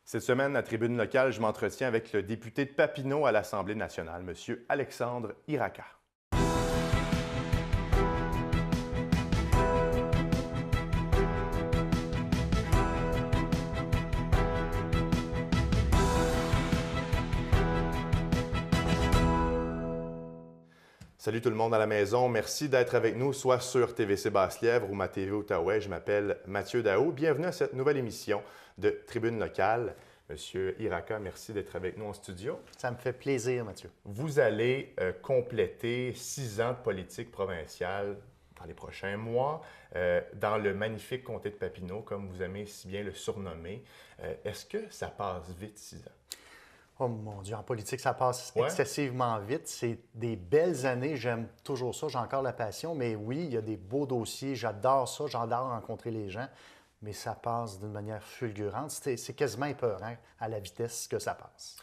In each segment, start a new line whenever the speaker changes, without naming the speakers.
Cette semaine, à Tribune locale, je m'entretiens avec le député de Papineau à l'Assemblée nationale, M. Alexandre Iraca. Salut tout le monde à la maison. Merci d'être avec nous, soit sur TVC Basse-Lièvre ou ma TV Outaouais. Je m'appelle Mathieu Daou. Bienvenue à cette nouvelle émission de Tribune locale. Monsieur Iraca, merci d'être avec nous en studio.
Ça me fait plaisir, Mathieu.
Vous allez compléter 6 ans de politique provinciale dans les prochains mois, dans le magnifique comté de Papineau, comme vous aimez si bien le surnommer. Est-ce que ça passe vite, 6 ans?
Oh mon Dieu, en politique, ça passe
Ouais.
excessivement vite. C'est des belles années, j'aime toujours ça, j'ai encore la passion, mais oui, il y a des beaux dossiers, j'adore ça, j'adore rencontrer les gens, mais ça passe d'une manière fulgurante. C'est quasiment épeurant à la vitesse que ça passe.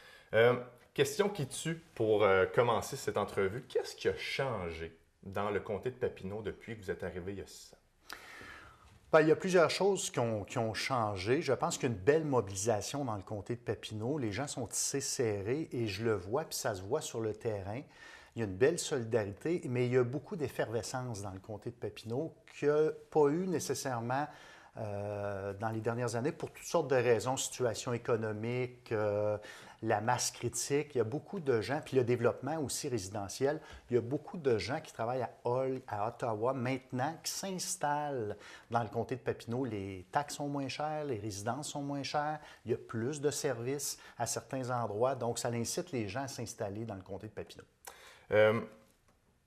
Question qui tue pour commencer cette entrevue. Qu'est-ce qui a changé dans le comté de Papineau depuis que vous êtes arrivé il y a 6 ans?
Bien, il y a plusieurs choses qui ont changé. Je pense qu'il y a une belle mobilisation dans le comté de Papineau. Les gens sont tissés serrés et je le vois, puis ça se voit sur le terrain. Il y a une belle solidarité, mais il y a beaucoup d'effervescence dans le comté de Papineau qu'il n'y a pas eu nécessairement dans les dernières années pour toutes sortes de raisons, situation économique, la masse critique. Il y a beaucoup de gens, puis le développement aussi résidentiel, il y a beaucoup de gens qui travaillent à Hull, à Ottawa maintenant, qui s'installent dans le comté de Papineau. Les taxes sont moins chères, les résidences sont moins chères, il y a plus de services à certains endroits, donc ça incite les gens à s'installer dans le comté de Papineau.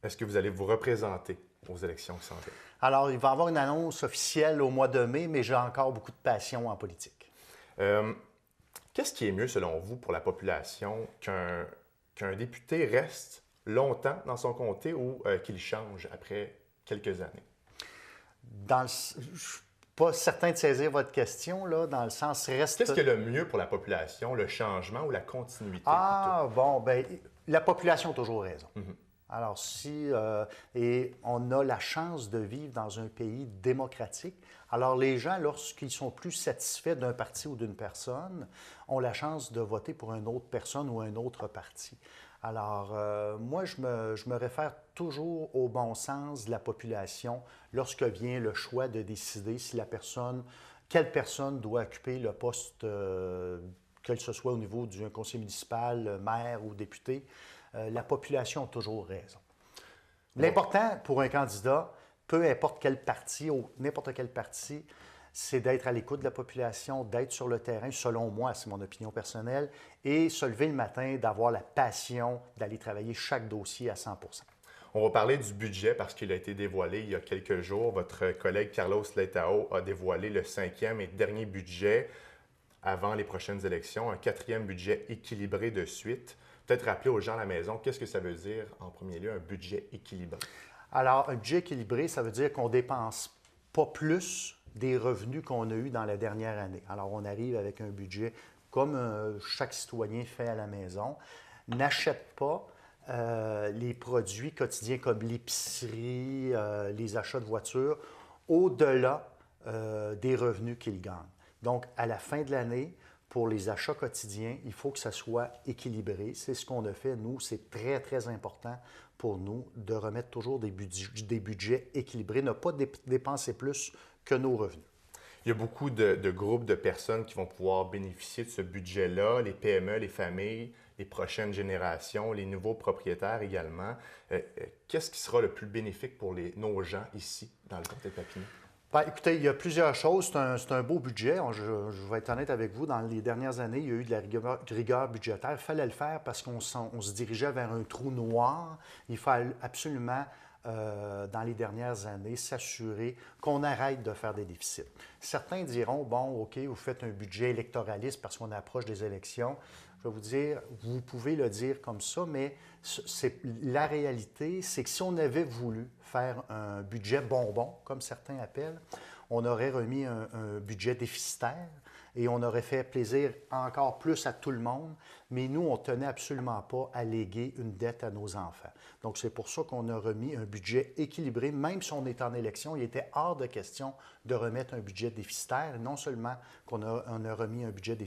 Est-ce que vous allez vous représenter aux élections qui s'en viennent?
Alors, il va y avoir une annonce officielle au mois de mai, mais j'ai encore beaucoup de passion en politique.
Qu'est-ce qui est mieux, selon vous, pour la population, qu'un député reste longtemps dans son comté ou qu'il change après quelques années?
Je ne suis pas certain de saisir votre question, là, dans le sens reste...
Qu'est-ce qui est le mieux pour la population, le changement ou la continuité?
Ah, bon, bien, la population a toujours raison.
Mm-hmm.
Alors, et on a la chance de vivre dans un pays démocratique. Alors, les gens, lorsqu'ils sont plus satisfaits d'un parti ou d'une personne, ont la chance de voter pour une autre personne ou un autre parti. Alors, moi, je me réfère toujours au bon sens de la population lorsque vient le choix de décider si quelle personne doit occuper le poste, que ce soit au niveau du conseil municipal, maire ou député. La population a toujours raison. L'important pour un candidat, peu importe quel parti ou n'importe quel parti, c'est d'être à l'écoute de la population, d'être sur le terrain, selon moi, c'est mon opinion personnelle, et se lever le matin, d'avoir la passion d'aller travailler chaque dossier à 100 %.
On va parler du budget parce qu'il a été dévoilé il y a quelques jours. Votre collègue Carlos Letao a dévoilé le 5e et dernier budget avant les prochaines élections, un 4e budget équilibré de suite. Peut-être rappeler aux gens à la maison, qu'est-ce que ça veut dire, en premier lieu, un budget équilibré?
Alors, un budget équilibré, ça veut dire qu'on ne dépense pas plus des revenus qu'on a eus dans la dernière année. Alors, on arrive avec un budget comme chaque citoyen fait à la maison, n'achète pas les produits quotidiens comme l'épicerie, les achats de voitures, au-delà des revenus qu'il gagne. Donc, à la fin de l'année, pour les achats quotidiens, il faut que ça soit équilibré. C'est ce qu'on a fait. Nous, c'est très, très important pour nous de remettre toujours des budgets équilibrés, ne pas dépenser plus que nos revenus.
Il y a beaucoup de groupes de personnes qui vont pouvoir bénéficier de ce budget-là, les PME, les familles, les prochaines générations, les nouveaux propriétaires également. Qu'est-ce qui sera le plus bénéfique pour nos gens ici, dans le comté de Papineau?
Bien, écoutez, il y a plusieurs choses. C'est un beau budget. Je vais être honnête avec vous. Dans les dernières années, il y a eu de la rigueur budgétaire. Il fallait le faire parce qu'on se dirigeait vers un trou noir. Il fallait absolument, dans les dernières années, s'assurer qu'on arrête de faire des déficits. Certains diront, bon, OK, vous faites un budget électoraliste parce qu'on approche des élections. Je vais vous dire, vous pouvez le dire comme ça, mais la réalité, c'est que si on avait voulu faire un budget bonbon, comme certains appellent, on aurait remis un budget déficitaire et on aurait fait plaisir encore plus à tout le monde, mais nous, on tenait absolument pas à léguer une dette à nos enfants. Donc, c'est pour ça qu'on a remis un budget équilibré. Même si on est en élection, il était hors de question de remettre un budget déficitaire. Non seulement on a remis un budget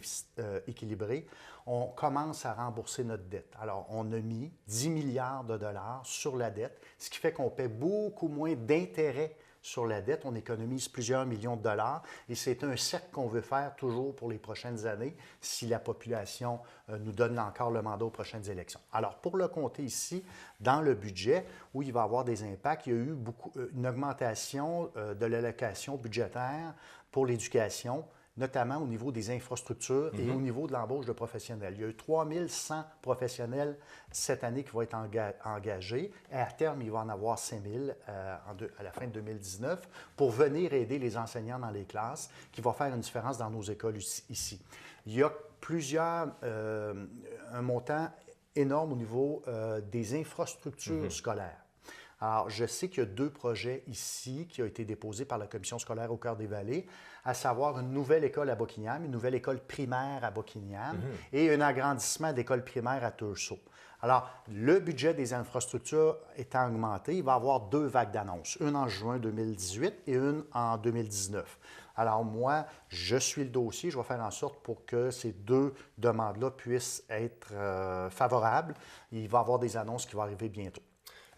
équilibré, on commence à rembourser notre dette. Alors, on a mis 10 milliards de dollars sur la dette, ce qui fait qu'on paie beaucoup moins d'intérêts sur la dette. On économise plusieurs millions de dollars et c'est un cercle qu'on veut faire toujours pour les prochaines années si la population nous donne encore le mandat aux prochaines élections. Alors, pour le compter ici, dans le budget, où il va y avoir des impacts, il y a eu une augmentation de l'allocation budgétaire pour l'éducation, notamment au niveau des infrastructures et au niveau de l'embauche de professionnels. Il y a eu 3100 professionnels cette année qui vont être engagés. Et à terme, il va en avoir 5000 à la fin de 2019 pour venir aider les enseignants dans les classes, qui va faire une différence dans nos écoles ici. Il y a un montant énorme au niveau des infrastructures scolaires. Alors, je sais qu'il y a 2 projets ici qui ont été déposés par la commission scolaire au Cœur des Vallées, à savoir une nouvelle école à Buckingham, une nouvelle école primaire à Buckingham et un agrandissement d'école primaire à Thurso. Alors, le budget des infrastructures étant augmenté, il va y avoir 2 vagues d'annonces, une en juin 2018 et une en 2019. Alors moi, je suis le dossier, je vais faire en sorte pour que ces 2 demandes-là puissent être favorables. Il va y avoir des annonces qui vont arriver bientôt.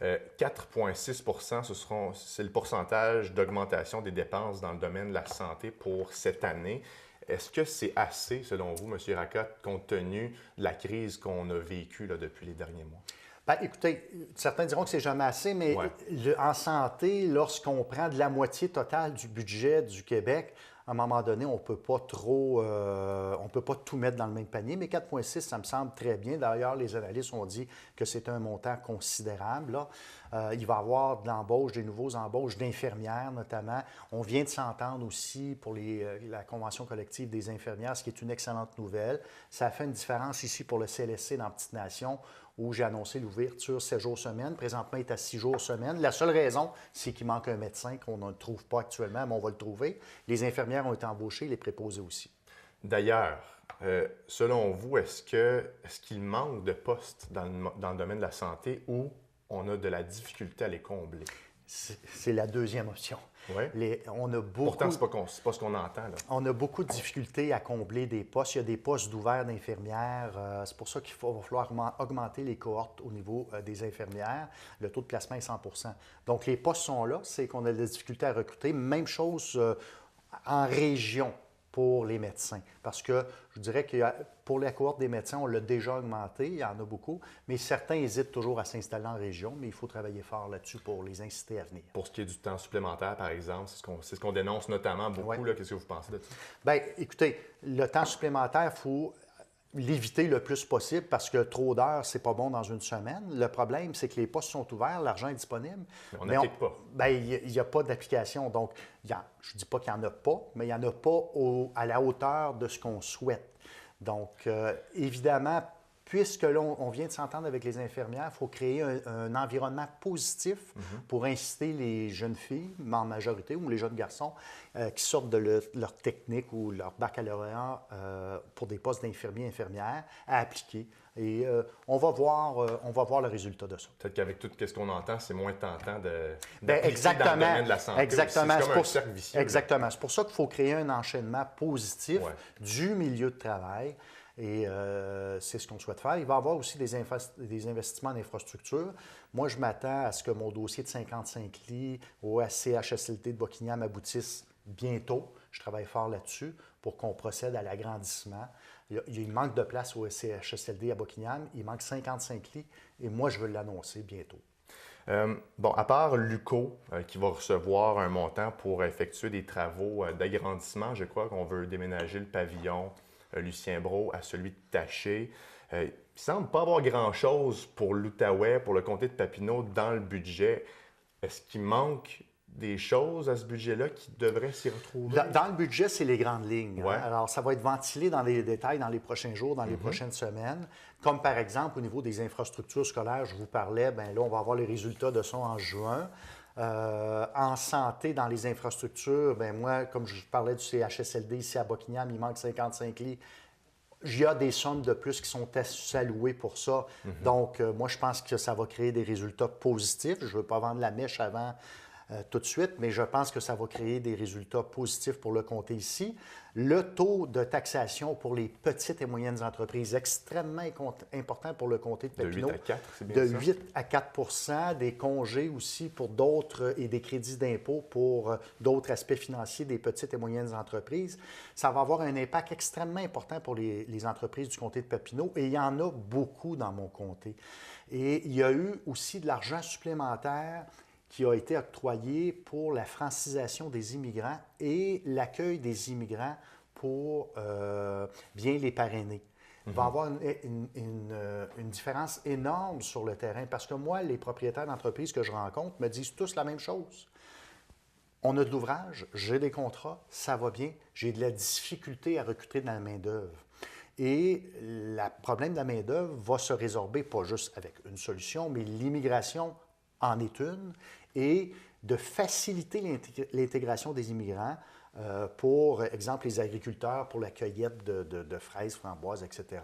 4,6 c'est le pourcentage d'augmentation des dépenses dans le domaine de la santé pour cette année. Est-ce que c'est assez, selon vous, M. Racotte, compte tenu de la crise qu'on a vécue là, depuis les derniers mois?
Bien, écoutez, certains diront que c'est jamais assez, mais en santé, lorsqu'on prend de la moitié totale du budget du Québec, à un moment donné, on ne peut pas tout mettre dans le même panier, mais 4,6, ça me semble très bien. D'ailleurs, les analystes ont dit que c'est un montant considérable. Là. Il va y avoir de l'embauche, des nouveaux embauches d'infirmières notamment. On vient de s'entendre aussi pour la convention collective des infirmières, ce qui est une excellente nouvelle. Ça a fait une différence ici pour le CLSC dans Petite Nation, où j'ai annoncé l'ouverture 7 jours semaine. Présentement, il est à 6 jours semaine. La seule raison, c'est qu'il manque un médecin qu'on ne trouve pas actuellement, mais on va le trouver. Les infirmières ont été embauchées, les préposés aussi.
D'ailleurs, selon vous, est-ce qu'il manque de postes dans le domaine de la santé ou on a de la difficulté à les combler?
C'est la deuxième option.
Oui. Pourtant, ce n'est pas ce qu'on entend. Là.
On a beaucoup de difficultés à combler des postes. Il y a des postes d'ouverts d'infirmières. C'est pour ça qu'il va falloir augmenter les cohortes au niveau des infirmières. Le taux de placement est 100 %. Donc, les postes sont là. C'est qu'on a des difficultés à recruter. Même chose en région pour les médecins. Parce que je dirais que pour la cohorte des médecins, on l'a déjà augmenté, il y en a beaucoup, mais certains hésitent toujours à s'installer en région, mais il faut travailler fort là-dessus pour les inciter à venir.
Pour ce qui est du temps supplémentaire, par exemple, c'est ce qu'on dénonce notamment beaucoup. Là. Qu'est-ce que vous pensez de ça?
Bien, écoutez, le temps supplémentaire, il faut l'éviter le plus possible parce que trop d'heures, c'est pas bon dans une semaine. Le problème, c'est que les postes sont ouverts, l'argent est disponible.
Mais on n'applique pas.
Bien, il n'y a pas d'application. Donc, je ne dis pas qu'il n'y en a pas, mais il n'y en a pas à la hauteur de ce qu'on souhaite. Donc, évidemment, puisque là, on vient de s'entendre avec les infirmières, il faut créer un environnement positif pour inciter les jeunes filles, en majorité, ou les jeunes garçons, qui sortent de leur technique ou leur baccalauréat pour des postes d'infirmiers, infirmières, à appliquer. Et on va voir le résultat de ça.
Peut-être qu'avec tout ce qu'on entend, c'est moins tentant d'appliquer
dans le domaine
de la santé.
Exactement.
C'est comme un cercle vicieux.
Exactement. C'est pour ça qu'il faut créer un enchaînement positif du milieu de travail. Et c'est ce qu'on souhaite faire. Il va y avoir aussi des investissements en infrastructure. Moi, je m'attends à ce que mon dossier de 55 lits au CHSLD de Buckingham aboutisse bientôt. Je travaille fort là-dessus pour qu'on procède à l'agrandissement. Il manque de place au CHSLD à Buckingham. Il manque 55 lits et moi, je veux l'annoncer bientôt.
Bon, à part l'UQO qui va recevoir un montant pour effectuer des travaux d'agrandissement, je crois qu'on veut déménager le pavillon Lucien Brault à celui de Taché. Il ne semble pas avoir grand-chose pour l'Outaouais, pour le comté de Papineau dans le budget. Est-ce qu'il manque des choses à ce budget-là qui devraient s'y retrouver?
Dans le budget, c'est les grandes lignes.
Ouais.
Alors, ça va être ventilé dans les détails dans les prochains jours, dans les prochaines semaines. Comme par exemple, au niveau des infrastructures scolaires, je vous parlais, bien là, on va avoir les résultats de ça en juin. En santé, dans les infrastructures, bien moi, comme je parlais du CHSLD ici à Buckingham, il manque 55 lits. Il y a des sommes de plus qui sont allouées pour ça. Donc, moi, je pense que ça va créer des résultats positifs. Je ne veux pas vendre la mèche avant tout de suite, mais je pense que ça va créer des résultats positifs pour le comté ici. Le taux de taxation pour les petites et moyennes entreprises, extrêmement important pour le comté de Papineau.
De 8 à 4, c'est bien
de
ça?
8 à 4 des congés aussi pour d'autres et des crédits d'impôt pour d'autres aspects financiers des petites et moyennes entreprises. Ça va avoir un impact extrêmement important pour les entreprises du comté de Papineau et il y en a beaucoup dans mon comté. Et il y a eu aussi de l'argent supplémentaire qui a été octroyé pour la francisation des immigrants et l'accueil des immigrants pour bien les parrainer. Il va y avoir une différence énorme sur le terrain parce que moi, les propriétaires d'entreprises que je rencontre me disent tous la même chose. On a de l'ouvrage, j'ai des contrats, ça va bien, j'ai de la difficulté à recruter de la main-d'œuvre. Et le problème de la main-d'œuvre va se résorber pas juste avec une solution, mais l'immigration en est une, et de faciliter l'intégration des immigrants pour exemple, les agriculteurs pour la cueillette de fraises, framboises, etc.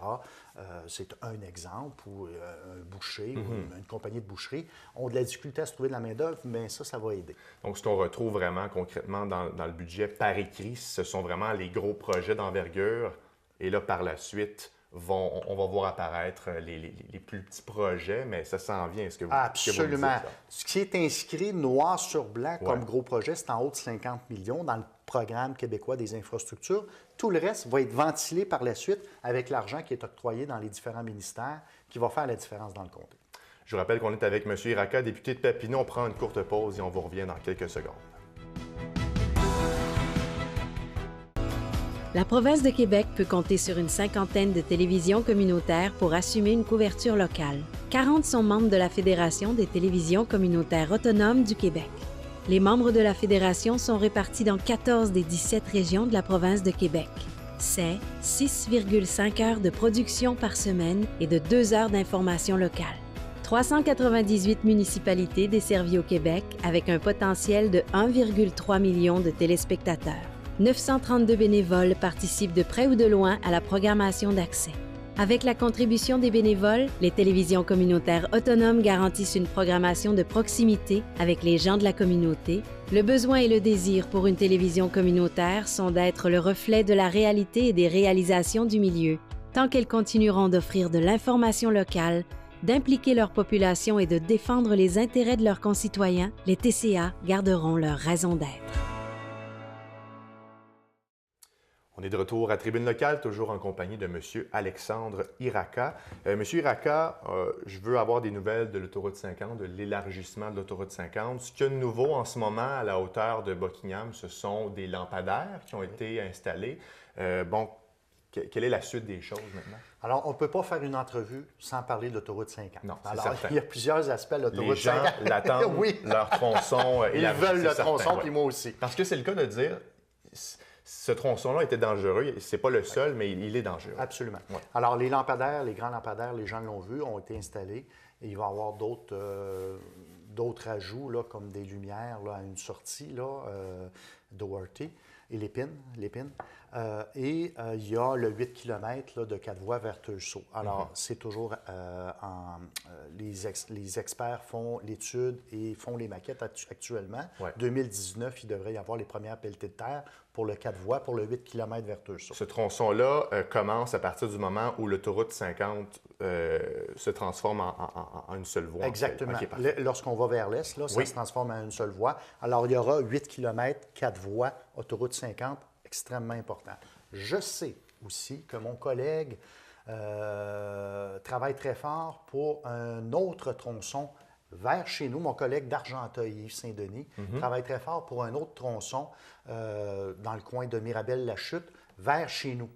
C'est un exemple, ou un boucher, ou une compagnie de boucherie ont de la difficulté à se trouver de la main-d'œuvre, mais ça va aider.
Donc, ce qu'on retrouve vraiment concrètement dans le budget par écrit, ce sont vraiment les gros projets d'envergure. Et là, par la suite, on va voir apparaître les plus petits projets, mais ça s'en vient, ce que vous
Absolument.
dites,
ce qui est inscrit noir sur blanc comme gros projet, c'est en haut de 50 millions dans le programme québécois des infrastructures. Tout le reste va être ventilé par la suite avec l'argent qui est octroyé dans les différents ministères qui va faire la différence dans le comté.
Je vous rappelle qu'on est avec M. Iraka, député de Papineau. On prend une courte pause et on vous revient dans quelques secondes.
La province de Québec peut compter sur une cinquantaine de télévisions communautaires pour assumer une couverture locale. 40 sont membres de la Fédération des télévisions communautaires autonomes du Québec. Les membres de la Fédération sont répartis dans 14 des 17 régions de la province de Québec. C'est 6,5 heures de production par semaine et de 2 heures d'information locale. 398 municipalités desservies au Québec avec un potentiel de 1,3 million de téléspectateurs. 932 bénévoles participent de près ou de loin à la programmation d'accès. Avec la contribution des bénévoles, les télévisions communautaires autonomes garantissent une programmation de proximité avec les gens de la communauté. Le besoin et le désir pour une télévision communautaire sont d'être le reflet de la réalité et des réalisations du milieu, tant qu'elles continueront d'offrir de l'information locale, d'impliquer leur population et de défendre les intérêts de leurs concitoyens, les TCA garderont leur raison d'être.
On est de retour à Tribune locale, toujours en compagnie de M. Alexandre Iraka. M. Iraka, je veux avoir des nouvelles de l'autoroute 50, de l'élargissement de l'autoroute 50. Ce qu'il y a de nouveau en ce moment à la hauteur de Buckingham, ce sont des lampadaires qui ont été installés. Quelle est la suite des choses maintenant?
Alors, on ne peut pas faire une entrevue sans parler de l'autoroute 50.
Non, c'est
Alors,
certain.
il y a plusieurs aspects de l'autoroute 50.
Les gens l'attendent,
oui.
leur tronçon.
Ils veulent le tronçon, puis moi aussi.
Parce que c'est le cas de dire... Ce tronçon-là était dangereux. Ce n'est pas le seul, mais il est dangereux.
Absolument.
Ouais.
Alors, les lampadaires, les grands lampadaires, les gens l'ont vu, ont été installés. Et il va y avoir d'autres ajouts, là, comme des lumières là, à une sortie d'Owerty et l'épine. Il y a le 8 km là, de 4 voies vers Teussault. Alors, c'est toujours les experts font l'étude et font les maquettes actuellement.
Ouais.
2019, il devrait y avoir les premières pelletées de terre pour le 4 voies, pour le 8 km vers Teussault.
Ce tronçon-là commence à partir du moment où l'autoroute 50 se transforme en une seule voie.
Exactement.
Okay,
lorsqu'on va vers l'est, là, ça se transforme en une seule voie. Alors, il y aura 8 km, 4 voies, autoroute 50, extrêmement important. Je sais aussi que mon collègue travaille très fort pour un autre tronçon vers chez nous. Mon collègue d'Argenteuil, Yves Saint-Denis, travaille très fort pour un autre tronçon dans le coin de Mirabel-la-Chute vers chez nous.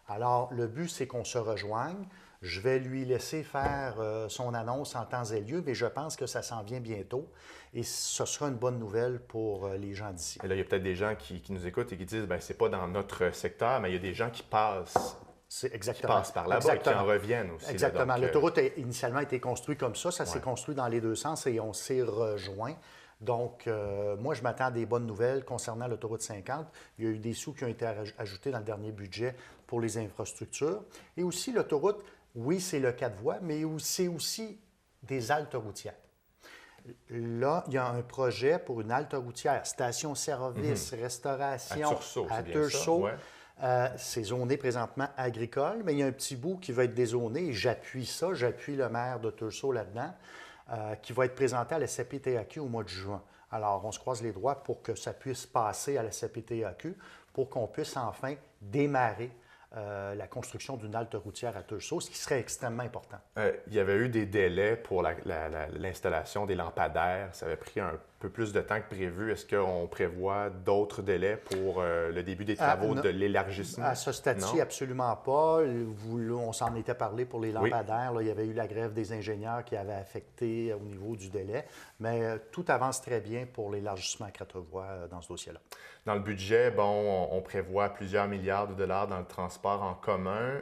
Alors, le but, c'est qu'on se rejoigne. Je vais lui laisser faire son annonce en temps et lieu, mais je pense que ça s'en vient bientôt et ce sera une bonne nouvelle pour les gens d'ici.
Et là, il y a peut-être des gens qui nous écoutent et qui disent « c'est pas dans notre secteur », mais il y a des gens qui passent. Qui passent par là-bas et qui en reviennent aussi.
Exactement. L'autoroute a initialement été construite comme ça. Ça s'est construit dans les deux sens et on s'est rejoint. Donc, moi, je m'attends à des bonnes nouvelles concernant l'autoroute 50. Il y a eu des sous qui ont été ajoutés dans le dernier budget pour les infrastructures. Et aussi, l'autoroute, oui, c'est le 4 voies, mais c'est aussi des haltes routières. Là, il y a un projet pour une halte routière, station-service, restauration
à
à
Tursault.
C'est zoné présentement agricole, mais il y a un petit bout qui va être dézoné et j'appuie ça, j'appuie le maire de Tursault là-dedans, qui va être présenté à la CPTAQ au mois de juin. Alors, on se croise les doigts pour que ça puisse passer à la CPTAQ pour qu'on puisse enfin démarrer la construction d'une halte routière à Tursault, ce qui serait extrêmement important.
Il y avait eu des délais pour l'installation des lampadaires. Ça avait pris un peu plus de temps que prévu. Est-ce qu'on prévoit d'autres délais pour le début des travaux de l'élargissement?
À ce stade-ci, absolument pas. On s'en était parlé pour les lampadaires. Là, il y avait eu la grève des ingénieurs qui avait affecté au niveau du délai. Mais tout avance très bien pour l'élargissement à Quatre-Voies dans ce dossier-là.
Dans le budget, on prévoit plusieurs milliards de dollars dans le transport en commun.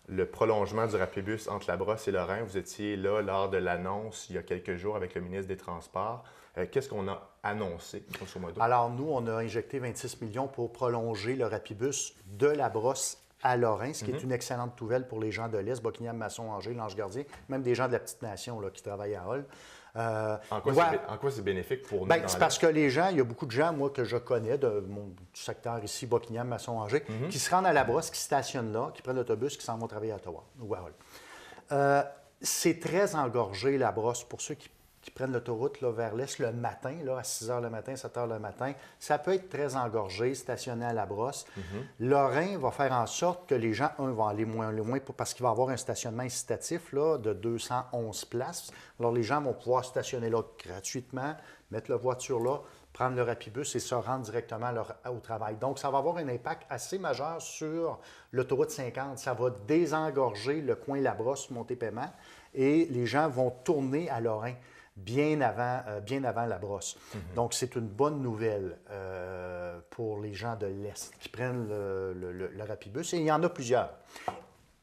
Le prolongement du Rapibus entre La Brosse et Lorrain, vous étiez là lors de l'annonce il y a quelques jours avec le ministre des Transports. Qu'est-ce qu'on a annoncé, grosso modo?
Alors, nous, on a injecté 26 millions pour prolonger le Rapibus de La Brosse à Lorrain, ce qui est une excellente nouvelle pour les gens de l'Est, Buckingham, Masson, Angers, l'Ange-Gardien, même des gens de la Petite Nation là, qui travaillent à Hall.
En quoi c'est bénéfique pour nous?
C'est parce que les gens, il y a beaucoup de gens, moi, que je connais du secteur ici, Buckingham, Masson, Angers, qui se rendent à La Brosse, qui stationnent là, qui prennent l'autobus, qui s'en vont travailler à Ottawa ou à Hall. C'est très engorgé, La Brosse, pour ceux qui prennent l'autoroute là, vers l'est le matin, là, à 6 h le matin, 7 h le matin. Ça peut être très engorgé, stationné à La Brosse. Lorrain va faire en sorte que les gens, vont aller moins loin parce qu'il va y avoir un stationnement incitatif là, de 211 places. Alors, les gens vont pouvoir stationner là gratuitement, mettre la voiture là, prendre le Rapibus et se rendre directement au travail. Donc, ça va avoir un impact assez majeur sur l'autoroute 50. Ça va désengorger le coin La Brosse, Monté-Paiement, et les gens vont tourner à Lorrain bien avant La Brosse. Donc, c'est une bonne nouvelle pour les gens de l'Est qui prennent le Rapibus. Et il y en a plusieurs.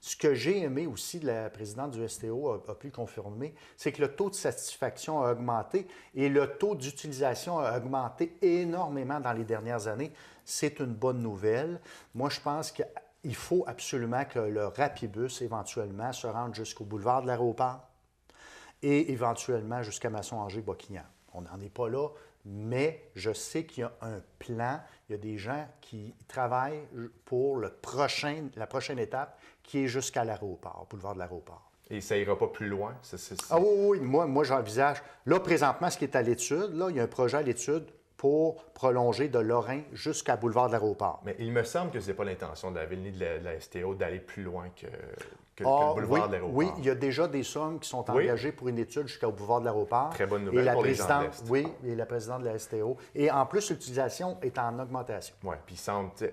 Ce que j'ai aimé aussi, la présidente du STO a pu confirmer, c'est que le taux de satisfaction a augmenté et le taux d'utilisation a augmenté énormément dans les dernières années. C'est une bonne nouvelle. Moi, je pense qu'il faut absolument que le Rapibus, éventuellement, se rende jusqu'au boulevard de l'Aéroport et éventuellement jusqu'à Masson-Angers-Buckingham. On n'en est pas là, mais je sais qu'il y a un plan. Il y a des gens qui travaillent pour la prochaine étape qui est jusqu'à l'aéroport, boulevard de l'Aéroport.
Et ça ira pas plus loin?
Ah oui, moi j'envisage. Là, présentement, ce qui est à l'étude, là, il y a un projet à l'étude pour prolonger de Lorrain jusqu'à boulevard de l'Aéroport.
Mais il me semble que ce n'est pas l'intention de la ville ni de la STO d'aller plus loin que le boulevard de l'Aéroport.
Oui, il y a déjà des sommes qui sont engagées pour une étude jusqu'au boulevard de l'Aéroport.
Très bonne nouvelle pour les gens de l'Est.
Oui, et la présidente de la STO. Et en plus, l'utilisation est en augmentation.
Oui, puis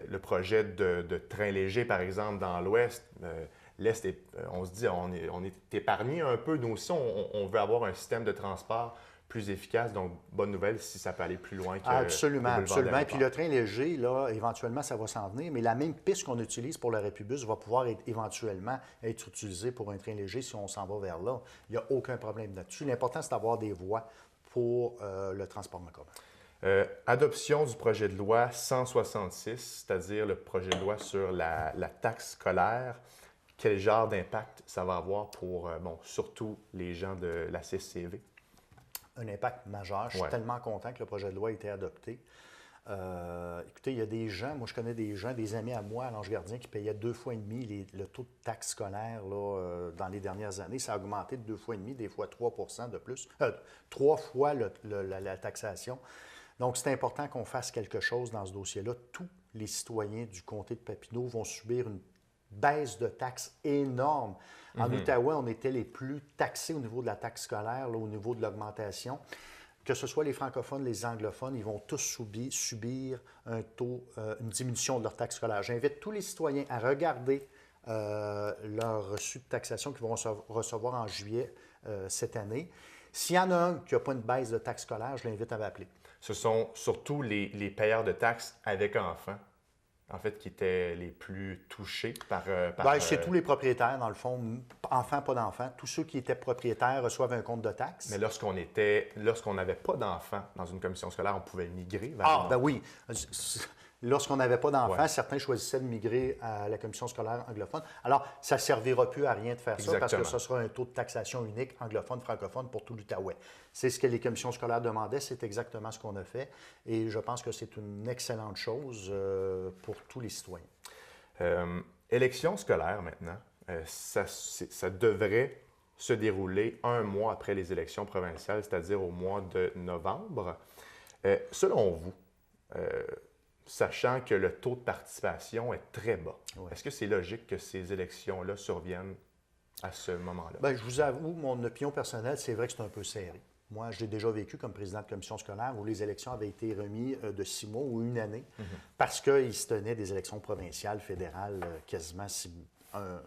le projet de train léger, par exemple, dans l'Ouest, l'Est, on se dit, on est épargné un peu. Nous aussi, on veut avoir un système de transport plus efficace. Donc, bonne nouvelle si ça peut aller plus loin que
absolument. Et puis le train léger, là, éventuellement, ça va s'en venir. Mais la même piste qu'on utilise pour le Rapibus va pouvoir éventuellement être utilisée pour un train léger si on s'en va vers là. Il n'y a aucun problème là-dessus. L'important, c'est d'avoir des voies pour le transport en commun.
Adoption du projet de loi 166, c'est-à-dire le projet de loi sur la taxe scolaire. Quel genre d'impact ça va avoir pour, surtout les gens de la CCV?
Un impact majeur. Je suis tellement content que le projet de loi ait été adopté. Écoutez, il y a des gens, moi je connais des gens, des amis à moi à l'Ange-Gardien qui payaient 2,5 fois le taux de taxe scolaire là, dans les dernières années. Ça a augmenté de 2,5 fois, des fois 3 % de plus. 3 fois la taxation. Donc, c'est important qu'on fasse quelque chose dans ce dossier-là. Tous les citoyens du comté de Papineau vont subir une baisse de taxes énorme. En Outaouais, on était les plus taxés au niveau de la taxe scolaire, là, au niveau de l'augmentation. Que ce soit les francophones, les anglophones, ils vont tous subir une diminution de leur taxe scolaire. J'invite tous les citoyens à regarder leur reçu de taxation qu'ils vont recevoir en juillet cette année. S'il y en a un qui n'a pas une baisse de taxe scolaire, je l'invite à m'appeler.
Ce sont surtout les payeurs de taxes avec enfants en fait, qui étaient les plus touchés par...
C'est tous les propriétaires, dans le fond, enfants, pas d'enfants. Tous ceux qui étaient propriétaires reçoivent un compte de taxes.
Mais lorsqu'on n'avait pas d'enfants dans une commission scolaire, on pouvait migrer vers...
Ah, ben oui. Lorsqu'on n'avait pas d'enfants,
Ouais.
certains choisissaient de migrer à la commission scolaire anglophone. Alors, ça ne servira plus à rien de faire ça parce que
Exactement.
ce sera un taux de taxation unique anglophone, francophone pour tout l'Outaouais. C'est ce que les commissions scolaires demandaient, c'est exactement ce qu'on a fait. Et je pense que c'est une excellente chose pour tous les citoyens.
Élections scolaires maintenant, ça devrait se dérouler un mois après les élections provinciales, c'est-à-dire au mois de novembre. Selon vous, sachant que le taux de participation est très bas,
Ouais.
est-ce que c'est logique que ces élections-là surviennent à ce moment-là?
Bien, je vous avoue, mon opinion personnelle, c'est vrai que c'est un peu serré. Moi, je l'ai déjà vécu comme président de commission scolaire où les élections avaient été remises de 6 mois ou une année parce qu'il se tenait des élections provinciales, fédérales, quasiment à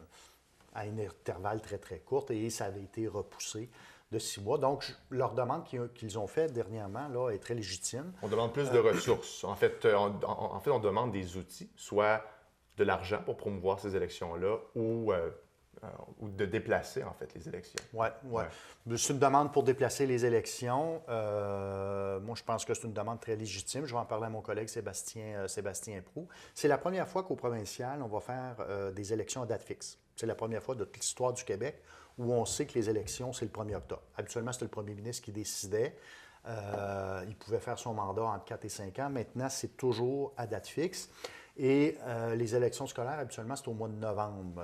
un intervalle très, très court et ça avait été repoussé de 6 mois. Donc, leur demande qu'ils ont faite dernièrement là, est très légitime.
On demande plus de ressources. En fait, on demande des outils, soit de l'argent pour promouvoir ces élections-là ou de déplacer, en fait, les élections.
Oui. C'est une demande pour déplacer les élections. Moi, je pense que c'est une demande très légitime. Je vais en parler à mon collègue Sébastien Proulx. C'est la première fois qu'au provincial, on va faire des élections à date fixe. C'est la première fois de toute l'histoire du Québec où on sait que les élections, c'est le 1er octobre. Habituellement, c'était le premier ministre qui décidait. Il pouvait faire son mandat entre 4 et 5 ans. Maintenant, c'est toujours à date fixe. Et les élections scolaires, habituellement, c'est au mois de novembre.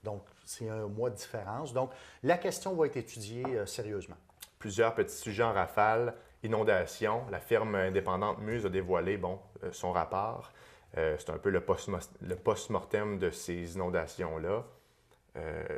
Donc, c'est un mois de différence. Donc, la question va être étudiée sérieusement.
Plusieurs petits sujets en rafale. Inondations. La firme indépendante Muse a dévoilé son rapport. C'est un peu le post-mortem de ces inondations-là.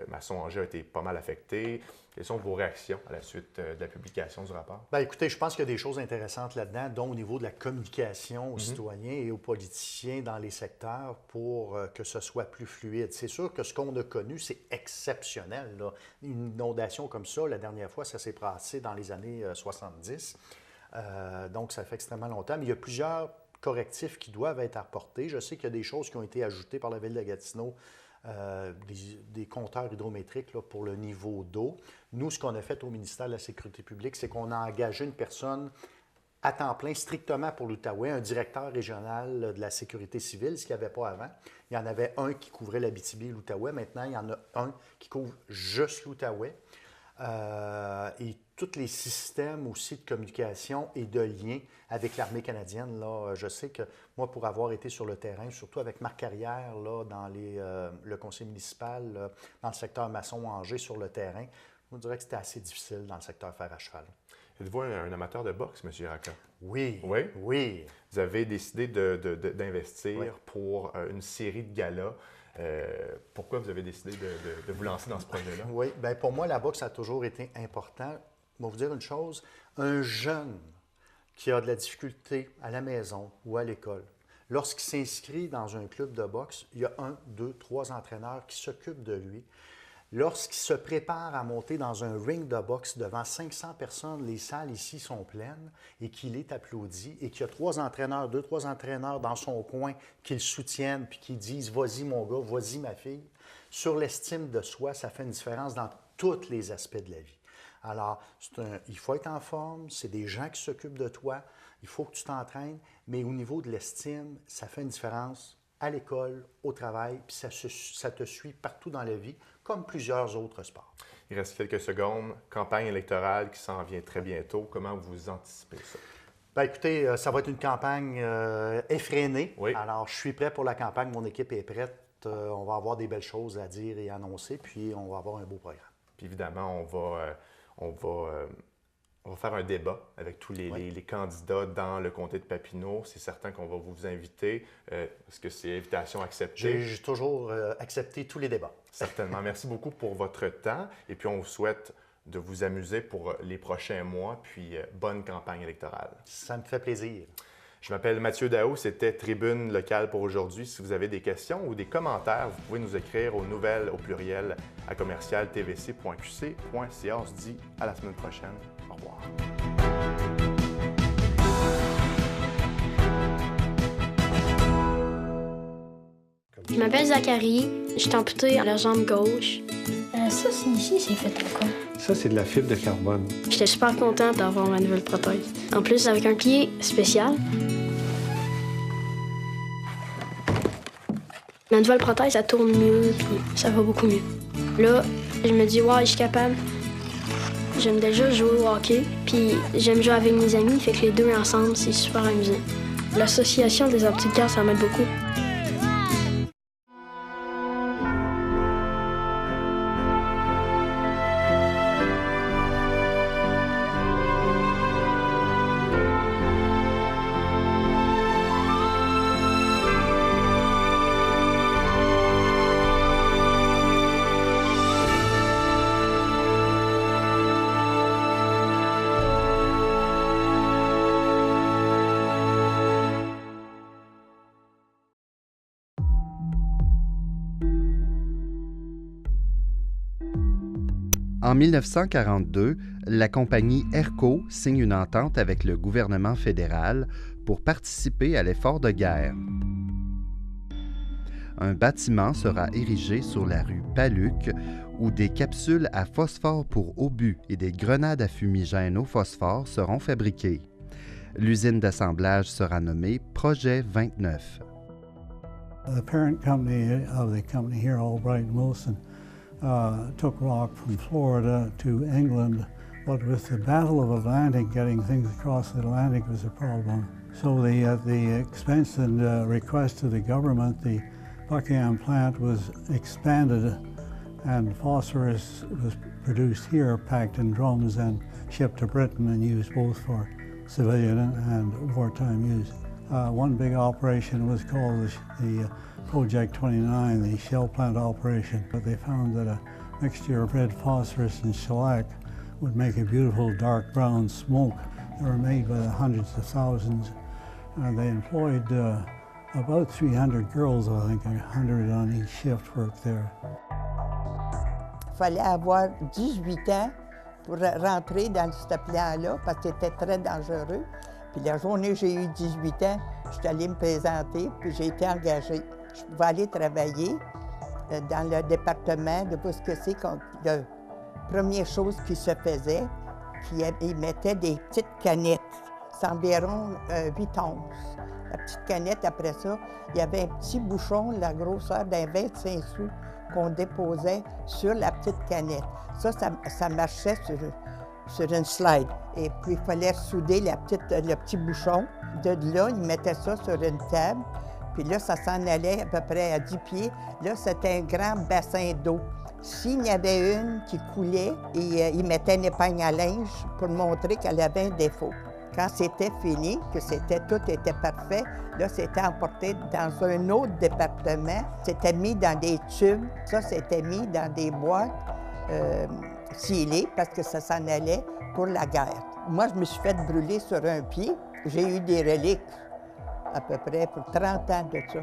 Masson-Angers a été pas mal affecté. Quelles sont vos réactions à la suite de la publication du rapport?
Bien, écoutez, je pense qu'il y a des choses intéressantes là-dedans, dont au niveau de la communication aux citoyens et aux politiciens dans les secteurs pour que ce soit plus fluide. C'est sûr que ce qu'on a connu, c'est exceptionnel, là. Une inondation comme ça, la dernière fois, ça s'est passé dans les années 70. Donc, ça fait extrêmement longtemps. Mais il y a plusieurs correctifs qui doivent être apportés. Je sais qu'il y a des choses qui ont été ajoutées par la Ville de Gatineau, des compteurs hydrométriques là, pour le niveau d'eau. Nous, ce qu'on a fait au ministère de la Sécurité publique, c'est qu'on a engagé une personne à temps plein strictement pour l'Outaouais, un directeur régional de la sécurité civile, ce qu'il n'y avait pas avant. Il y en avait un qui couvrait l'Abitibi et l'Outaouais. Maintenant, il y en a un qui couvre juste l'Outaouais. Et tous les systèmes aussi de communication et de lien avec l'armée canadienne. Là, je sais que moi, pour avoir été sur le terrain, surtout avec Marc Carrière là, dans le conseil municipal, là, dans le secteur Masson-Angers sur le terrain, je vous dirais que c'était assez difficile dans le secteur fer à cheval.
Êtes-vous un amateur de boxe, M. Racca?
Oui.
Oui?
Oui.
Vous avez décidé d'investir pour une série de galas. Pourquoi vous avez décidé de vous lancer dans ce projet-là?
Oui, bien pour moi, la boxe a toujours été important. Je vais vous dire une chose, un jeune qui a de la difficulté à la maison ou à l'école, lorsqu'il s'inscrit dans un club de boxe, il y a 1, 2, 3 entraîneurs qui s'occupent de lui. Lorsqu'il se prépare à monter dans un ring de boxe devant 500 personnes, les salles ici sont pleines, et qu'il est applaudi, et qu'il y a 3 entraîneurs, 2, 3 entraîneurs dans son coin qui le soutiennent, puis qui disent « Vas-y mon gars, vas-y ma fille », sur l'estime de soi, ça fait une différence dans tous les aspects de la vie. Alors, il faut être en forme, c'est des gens qui s'occupent de toi, il faut que tu t'entraînes, mais au niveau de l'estime, ça fait une différence à l'école, au travail, puis ça te suit partout dans la vie, comme plusieurs autres sports.
Il reste quelques secondes. Campagne électorale qui s'en vient très bientôt. Comment vous anticipez ça?
Bien, écoutez, ça va être une campagne effrénée.
Oui.
Alors, je suis prêt pour la campagne, mon équipe est prête. On va avoir des belles choses à dire et à annoncer, puis on va avoir un beau programme.
Puis évidemment, on va faire un débat avec tous les candidats dans le comté de Papineau. C'est certain qu'on va vous inviter. Est-ce que c'est invitation acceptée?
J'ai toujours accepté tous les débats.
Certainement. Merci beaucoup pour votre temps. Et puis, on vous souhaite de vous amuser pour les prochains mois. Puis, bonne campagne électorale.
Ça me fait plaisir.
Je m'appelle Mathieu Daou. C'était Tribune locale pour aujourd'hui. Si vous avez des questions ou des commentaires, vous pouvez nous écrire aux nouvelles au pluriel à commercial.tvc.qc.ca. On se dit à la semaine prochaine. Au revoir.
Je m'appelle Zachary, je suis amputé à la jambe gauche.
Ça, ici, c'est fait en quoi?
Ça, c'est de la fibre de carbone.
J'étais super contente d'avoir ma nouvelle prothèse. En plus, avec un pied spécial. Ma nouvelle prothèse, ça tourne mieux, puis ça va beaucoup mieux. Là, je me dis, ouais, je suis capable. J'aime déjà jouer au hockey, puis j'aime jouer avec mes amis, fait que les deux ensemble, c'est super amusant. L'association des aptitudes, ça m'aide beaucoup.
En 1942, la compagnie Erco signe une entente avec le gouvernement fédéral pour participer à l'effort de guerre. Un bâtiment sera érigé sur la rue Paluc où des capsules à phosphore pour obus et des grenades à fumigène au phosphore seront fabriquées. L'usine d'assemblage sera nommée Projet 29.
The parent company of the company here, Albright Wilson, took rock from Florida to England, but with the Battle of Atlantic, getting things across the Atlantic was a problem. So at the expense and request of the government, the Buckingham plant was expanded and phosphorus was produced here, packed in drums and shipped to Britain and used both for civilian and wartime use. One big operation was called the Project 29, the shell plant operation. But they found that a mixture of red phosphorus and shellac would make a beautiful dark brown smoke. They were made by the hundreds of thousands. They employed about 300 girls, I think, 100 on each shift worked there.
Il fallait avoir 18 ans pour rentrer dans ce plan-là parce que c'était très dangereux. Puis la journée où j'ai eu 18 ans, je suis allée me présenter, puis j'ai été engagée. Je pouvais aller travailler dans le département de ce que c'est. La première chose qui se faisait, ils mettaient des petites canettes. C'est environ 8 onces. La petite canette, après ça, il y avait un petit bouchon, la grosseur d'un 25 sous, qu'on déposait sur la petite canette. Ça marchait sur une slide. Et puis, il fallait souder le petit bouchon. De là, ils mettaient ça sur une table. Puis là, ça s'en allait à peu près à 10 pieds. Là, c'était un grand bassin d'eau. S'il y avait une qui coulait, ils mettaient une épingle à linge pour montrer qu'elle avait un défaut. Quand c'était fini, que tout était parfait, là, c'était emporté dans un autre département. C'était mis dans des tubes. Ça, c'était mis dans des boîtes scellées parce que ça s'en allait pour la guerre. Moi, je me suis fait brûler sur un pied. J'ai eu des reliques à peu près pour 30 ans de ça.